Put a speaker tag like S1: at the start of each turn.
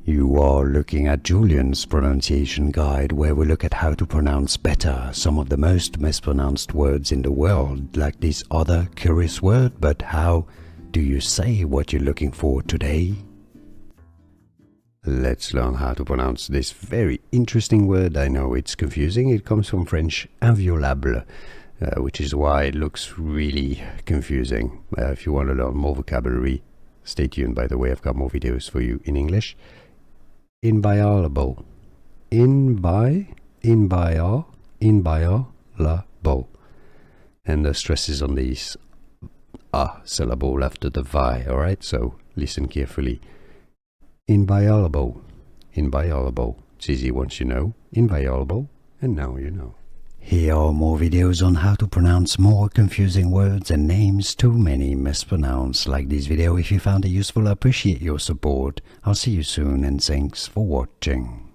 S1: You are looking at Julian's pronunciation guide, where we look at how to pronounce better some of the most mispronounced words in the world, like this other curious word. But how do you say what you're looking for today? Let's learn how to pronounce this very interesting word. I know it's confusing. It comes from French inviolable, which is why it looks really confusing. If you want to learn more vocabulary, stay tuned. By the way, I've got more videos for you in English. Inviolable. Inviolable. And the stress is on this syllable after the vi, alright? So listen carefully. Inviolable. Inviolable. It's easy once you know. Inviolable. And now you know. Here are more videos on how to pronounce more confusing words and names too many mispronounced. Like this video if you found it useful. I appreciate your support. I'll see you soon and thanks for watching.